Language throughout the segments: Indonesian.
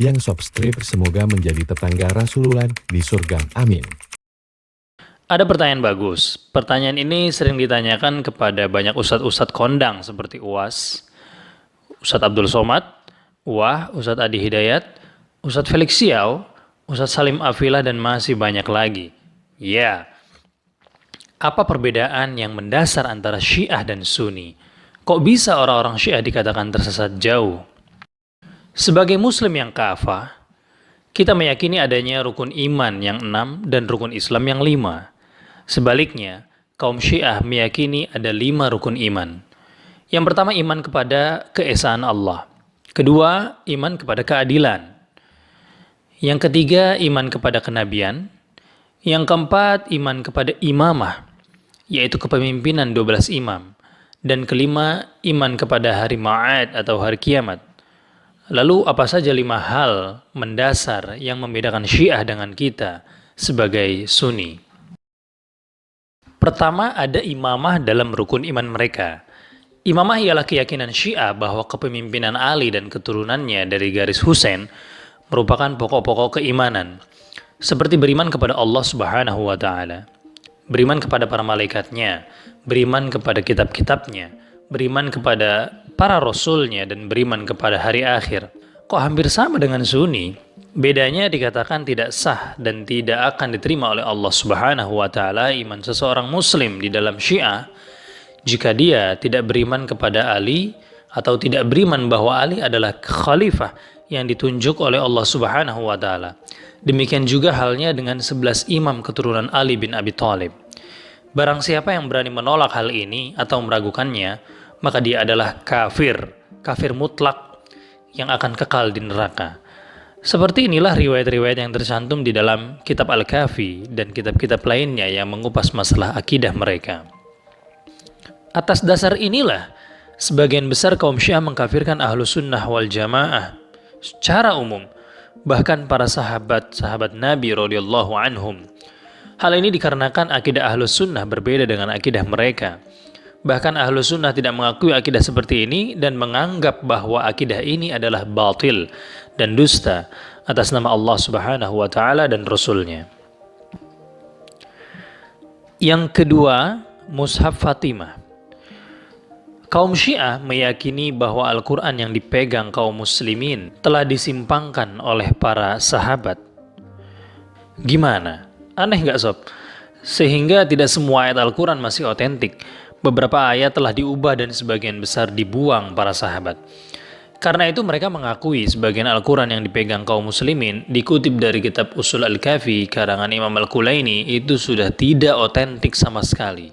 yang subscribe semoga menjadi tetangga Rasulullah di surga. Amin. Ada pertanyaan bagus. Pertanyaan ini sering ditanyakan kepada banyak ustadz-ustadz kondang seperti UAS, Ustadz Abdul Somad, Wah, Ustadz Adi Hidayat, Ustadz Felix Siau, Ustadz Salim Afilah, dan masih banyak lagi. Ya, apa perbedaan yang mendasar antara Syiah dan Sunni? Kok bisa orang-orang Syiah dikatakan tersesat jauh? Sebagai Muslim yang kafah, kita meyakini adanya rukun iman yang 6 dan rukun Islam yang 5. Sebaliknya, kaum Syiah meyakini ada 5 rukun iman. Yang pertama, iman kepada keesaan Allah. Kedua, iman kepada keadilan. Yang ketiga, iman kepada kenabian. Yang keempat, iman kepada imamah, yaitu kepemimpinan 12 imam. Dan kelima, iman kepada hari ma'ad atau hari kiamat. Lalu apa saja 5 hal mendasar yang membedakan Syiah dengan kita sebagai Sunni? Pertama, ada imamah dalam rukun iman mereka. Imamah ialah keyakinan Syiah bahwa kepemimpinan Ali dan keturunannya dari garis Husain merupakan pokok-pokok keimanan, seperti beriman kepada Allah Subhanahu wa Ta'ala, beriman kepada para malaikatnya, beriman kepada kitab-kitabnya, beriman kepada para rasulnya, dan beriman kepada hari akhir. Kok hampir sama dengan Sunni? Bedanya dikatakan tidak sah dan tidak akan diterima oleh Allah Subhanahu wa Ta'ala iman seseorang Muslim di dalam Syiah jika dia tidak beriman kepada Ali atau tidak beriman bahwa Ali adalah khalifah yang ditunjuk oleh Allah Subhanahu wa Ta'ala. Demikian juga halnya dengan 11 imam keturunan Ali bin Abi Thalib. Barang siapa yang berani menolak hal ini atau meragukannya, maka dia adalah kafir mutlak yang akan kekal di neraka. Seperti inilah riwayat-riwayat yang tercantum di dalam kitab Al-Kafi dan kitab-kitab lainnya yang mengupas masalah akidah mereka. Atas dasar inilah, sebagian besar kaum Syiah mengkafirkan ahlu sunnah wal jamaah secara umum, bahkan para sahabat Nabi radhiyallahu anhum. Hal ini dikarenakan akidah ahlu sunnah berbeda dengan akidah mereka. Bahkan ahlu sunnah tidak mengakui akidah seperti ini dan menganggap bahwa akidah ini adalah batil dan dusta atas nama Allah Subhanahu wa Ta'ala dan Rasulnya. Yang kedua, Mushaf Fatimah. Kaum Syiah meyakini bahwa Al-Quran yang dipegang kaum muslimin telah disimpangkan oleh para sahabat. Gimana? Aneh nggak sob? Sehingga tidak semua ayat Al-Quran masih otentik. Beberapa ayat telah diubah dan sebagian besar dibuang para sahabat. Karena itu mereka mengakui sebagian Al-Quran yang dipegang kaum muslimin dikutip dari kitab Usul Al-Kafi karangan Imam Al-Kulaini itu sudah tidak otentik sama sekali.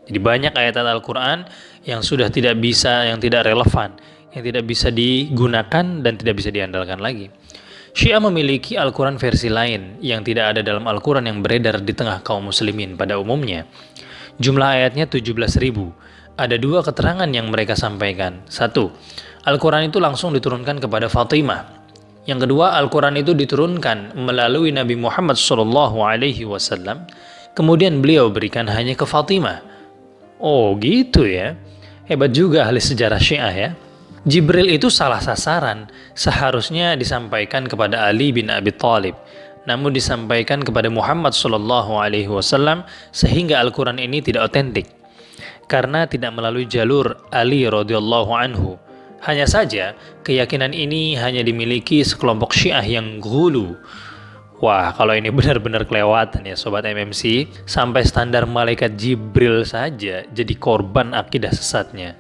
Jadi banyak ayat Al-Quran yang sudah tidak bisa, yang tidak relevan, yang tidak bisa digunakan dan tidak bisa diandalkan lagi. Syiah memiliki Al-Quran versi lain yang tidak ada dalam Al-Quran yang beredar di tengah kaum muslimin pada umumnya. Jumlah ayatnya 17.000. Ada 2 keterangan yang mereka sampaikan. 1. Al-Quran itu langsung diturunkan kepada Fatimah. Yang kedua, Al-Quran itu diturunkan melalui Nabi Muhammad SAW. Kemudian beliau berikan hanya ke Fatimah. Oh gitu ya. Hebat juga ahli sejarah Syiah ya. Jibril itu salah sasaran. Seharusnya disampaikan kepada Ali bin Abi Thalib, namun disampaikan kepada Muhammad SAW sehingga Al-Quran ini tidak otentik karena tidak melalui jalur Ali radhiyallahu anhu. Hanya saja keyakinan ini hanya dimiliki sekelompok Syiah yang ghulu. Wah, kalau ini benar-benar kelewatan ya sobat MMC, sampai standar malaikat Jibril saja jadi korban akidah sesatnya.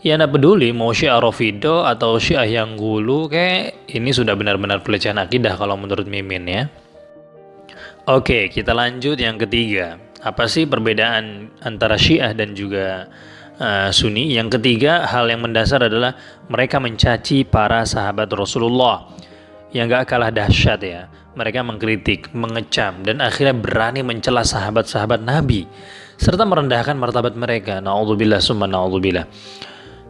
Ya nggak peduli mau Syiah Rafidho atau Syiah yang ghulu, kayak ini sudah benar-benar pelecehan akidah kalau menurut Mimin ya. Oke, kita lanjut yang ketiga. Apa sih perbedaan antara Syiah dan juga Sunni? Yang ketiga, hal yang mendasar adalah mereka mencaci para sahabat Rasulullah. Yang gak kalah dahsyat ya, mereka mengkritik, mengecam, dan akhirnya berani mencela sahabat-sahabat Nabi serta merendahkan martabat mereka. Na'udzubillah summa na'udzubillah.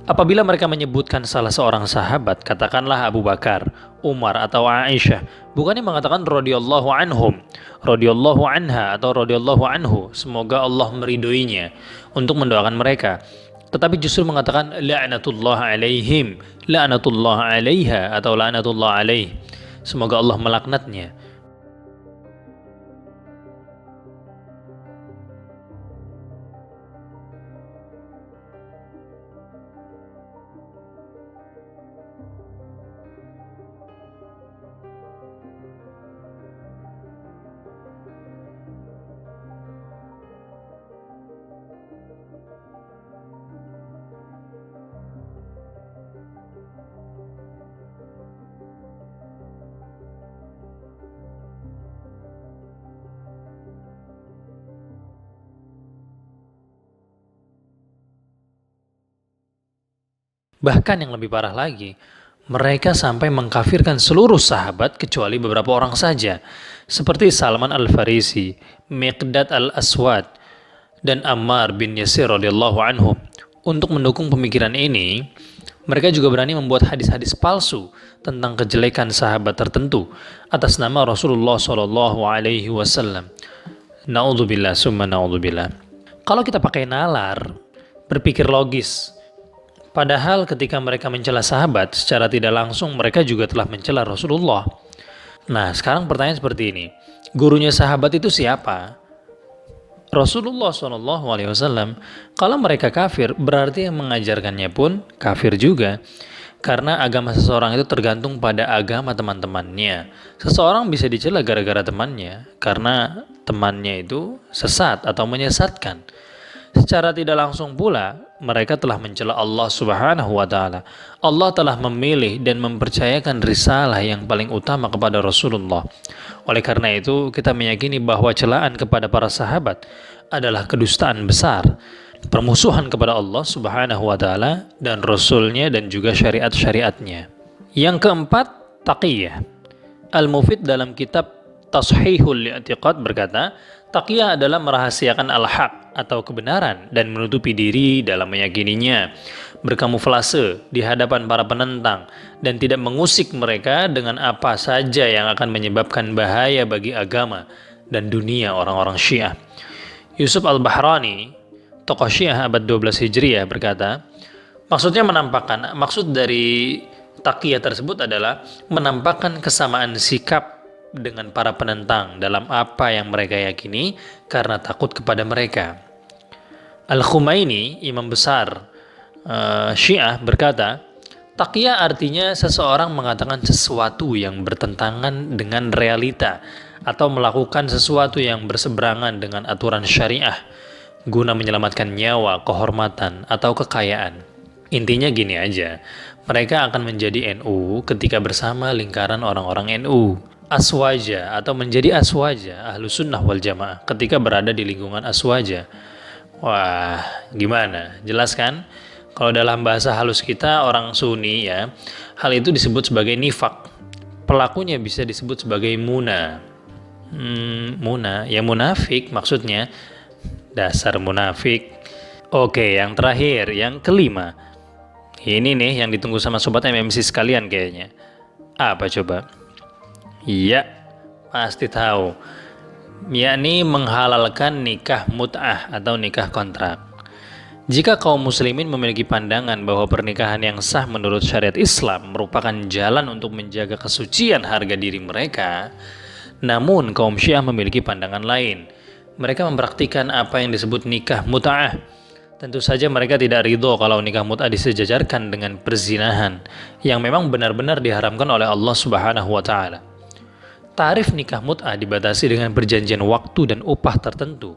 Apabila mereka menyebutkan salah seorang sahabat, katakanlah Abu Bakar, Umar, atau Aisyah, bukannya mengatakan radhiyallahu anhum, radhiyallahu anha, atau radhiyallahu anhu, semoga Allah meridhoinya, untuk mendoakan mereka, tetapi justru mengatakan la'natullah alaihim, la'natullah 'alaiha atau la'natullah 'alaih. Semoga Allah melaknatnya. Bahkan yang lebih parah lagi, mereka sampai mengkafirkan seluruh sahabat kecuali beberapa orang saja, seperti Salman Al-Farisi, Miqdad Al-Aswad, dan Ammar bin Yasir radhiyallahu anhum. Untuk mendukung pemikiran ini, mereka juga berani membuat hadis-hadis palsu tentang kejelekan sahabat tertentu atas nama Rasulullah Shallallahu Alaihi Wasallam. Naudzubillah, summa naudzubillah. Kalau kita pakai nalar, berpikir logis, padahal ketika mereka mencela sahabat, secara tidak langsung mereka juga telah mencela Rasulullah. Nah, sekarang pertanyaan seperti ini. Gurunya sahabat itu siapa? Rasulullah SAW. Kalau mereka kafir, berarti yang mengajarkannya pun kafir juga. Karena agama seseorang itu tergantung pada agama teman-temannya. Seseorang bisa dicela gara-gara temannya, karena temannya itu sesat atau menyesatkan. Secara tidak langsung pula, mereka telah mencela Allah Subhanahu wa Ta'ala. Allah telah memilih dan mempercayakan risalah yang paling utama kepada Rasulullah. Oleh karena itu, kita meyakini bahwa celaan kepada para sahabat adalah kedustaan besar, permusuhan kepada Allah Subhanahu wa Ta'ala dan Rasulnya dan juga syariat-syariatnya. Yang keempat, taqiyah. Al-Mufid dalam kitab Tashihul Li'tiqad berkata, taqiyah adalah merahasiakan al-haq atau kebenaran dan menutupi diri dalam meyakininya, berkamuflase di hadapan para penentang dan tidak mengusik mereka dengan apa saja yang akan menyebabkan bahaya bagi agama dan dunia orang-orang Syiah. Yusuf Al-Bahrani, tokoh Syiah abad 12 Hijriah berkata, maksud dari taqiyah tersebut adalah menampakkan kesamaan sikap dengan para penentang dalam apa yang mereka yakini karena takut kepada mereka. Al-Khumaini, imam besar Syiah berkata, taqiyah artinya seseorang mengatakan sesuatu yang bertentangan dengan realita atau melakukan sesuatu yang berseberangan dengan aturan syariah guna menyelamatkan nyawa, kehormatan, atau kekayaan. Intinya gini aja, mereka akan menjadi NU ketika bersama lingkaran orang-orang NU. Aswaja atau menjadi aswaja ahlu sunnah wal jamaah ketika berada di lingkungan aswaja. Wah, gimana? Jelas kan? Kalau dalam bahasa halus kita orang Sunni ya, hal itu disebut sebagai nifak. Pelakunya bisa disebut sebagai muna. Muna, ya munafik maksudnya. Dasar munafik. Oke, yang terakhir, yang kelima. Ini nih yang ditunggu sama sobat MMC sekalian kayaknya. Apa coba? Iya, pasti tahu. Yakni menghalalkan nikah mut'ah atau nikah kontrak. Jika kaum muslimin memiliki pandangan bahwa pernikahan yang sah menurut syariat Islam merupakan jalan untuk menjaga kesucian harga diri mereka, namun kaum Syiah memiliki pandangan lain. Mereka mempraktikkan apa yang disebut nikah mut'ah. Tentu saja mereka tidak ridho kalau nikah mut'ah disejajarkan dengan perzinahan yang memang benar-benar diharamkan oleh Allah Subhanahu wa Ta'ala. Tarif nikah mut'ah dibatasi dengan perjanjian waktu dan upah tertentu,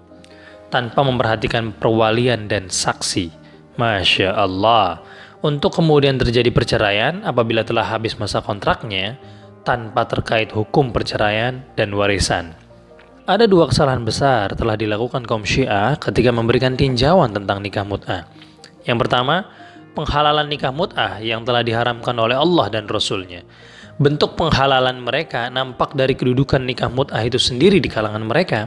tanpa memperhatikan perwalian dan saksi. Masya Allah. Untuk kemudian terjadi perceraian apabila telah habis masa kontraknya, tanpa terkait hukum perceraian dan warisan. Ada dua kesalahan besar telah dilakukan kaum Syiah ketika memberikan tinjauan tentang nikah mut'ah. Yang pertama, penghalalan nikah mut'ah yang telah diharamkan oleh Allah dan Rasul-Nya. Bentuk penghalalan mereka nampak dari kedudukan nikah mut'ah itu sendiri di kalangan mereka.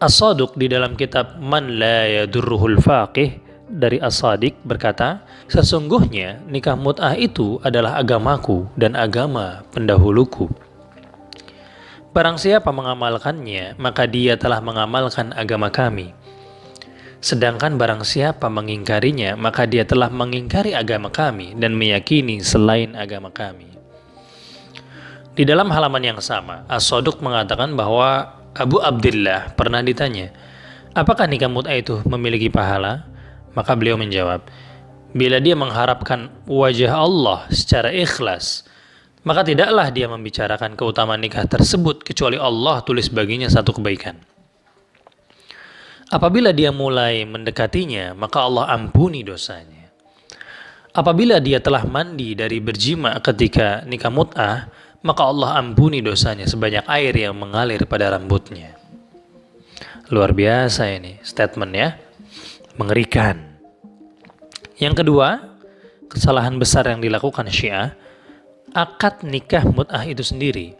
As-Saduq di dalam kitab Man La Yadurruhul Faqih dari As-Sadiq berkata, sesungguhnya nikah mut'ah itu adalah agamaku dan agama pendahuluku. Barang siapa mengamalkannya, maka dia telah mengamalkan agama kami. Sedangkan barang siapa mengingkarinya, maka dia telah mengingkari agama kami dan meyakini selain agama kami. Di dalam halaman yang sama, As-Saduq mengatakan bahwa Abu Abdillah pernah ditanya, apakah nikah mut'ah itu memiliki pahala? Maka beliau menjawab, bila dia mengharapkan wajah Allah secara ikhlas, maka tidaklah dia membicarakan keutamaan nikah tersebut kecuali Allah tulis baginya satu kebaikan. Apabila dia mulai mendekatinya, maka Allah ampuni dosanya. Apabila dia telah mandi dari berjima ketika nikah mut'ah, maka Allah ampuni dosanya sebanyak air yang mengalir pada rambutnya. Luar biasa ini statement ya, mengerikan. Yang kedua, kesalahan besar yang dilakukan Syiah, akad nikah mut'ah itu sendiri.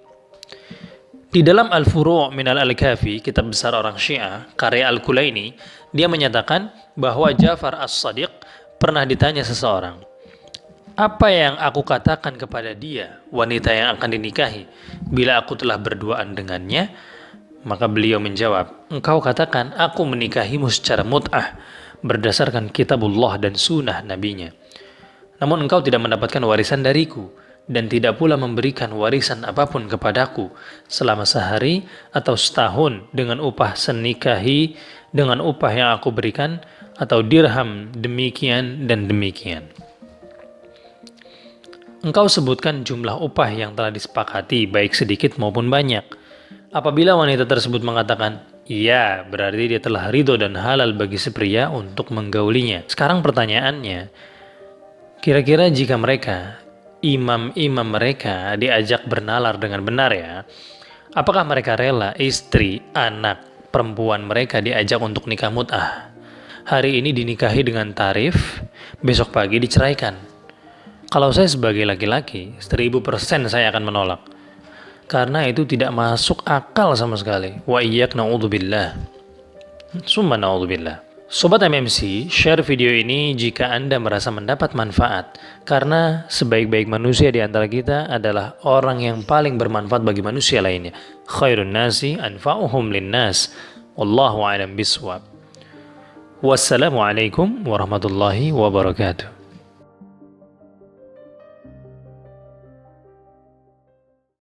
Di dalam Al-Furu' min Al-Kafi, kitab besar orang Syiah, karya Al-Kulaini, dia menyatakan bahwa Ja'far As-Shadiq pernah ditanya seseorang, apa yang aku katakan kepada dia, wanita yang akan dinikahi, bila aku telah berduaan dengannya? Maka beliau menjawab, engkau katakan aku menikahimu secara mut'ah, berdasarkan kitabullah dan sunnah nabinya. Namun engkau tidak mendapatkan warisan dariku, dan tidak pula memberikan warisan apapun kepadaku selama sehari atau setahun dengan upah senikahi dengan upah yang aku berikan atau dirham demikian dan demikian. Engkau sebutkan jumlah upah yang telah disepakati baik sedikit maupun banyak. Apabila wanita tersebut mengatakan iya, berarti dia telah ridho dan halal bagi si pria untuk menggaulinya. Sekarang pertanyaannya, kira-kira jika mereka imam-imam mereka diajak bernalar dengan benar ya, apakah mereka rela istri, anak, perempuan mereka diajak untuk nikah mut'ah? Hari ini dinikahi dengan tarif, besok pagi diceraikan. Kalau saya sebagai laki-laki, 1000% saya akan menolak. Karena itu tidak masuk akal sama sekali. Wa iyyak na'udzubillah. Summa na'udzubillah. Sobat MMC, share video ini jika Anda merasa mendapat manfaat, karena sebaik-baik manusia di antara kita adalah orang yang paling bermanfaat bagi manusia lainnya. Khairun nasi anfa'uhum linnas. Wallahu a'lam bishawab. Wassalamualaikum warahmatullahi wabarakatuh.